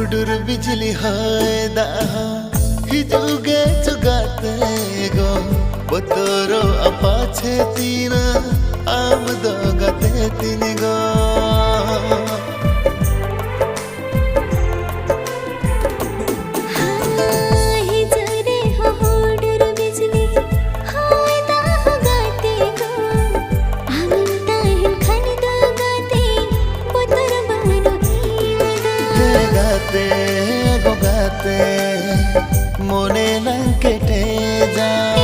हुडुर बिजली है दाहा हिजुगे चुगाते गो बतोरो अपाछे तीना आम दो गते तीन गो गाते गो गाते मोने लंकेटे जा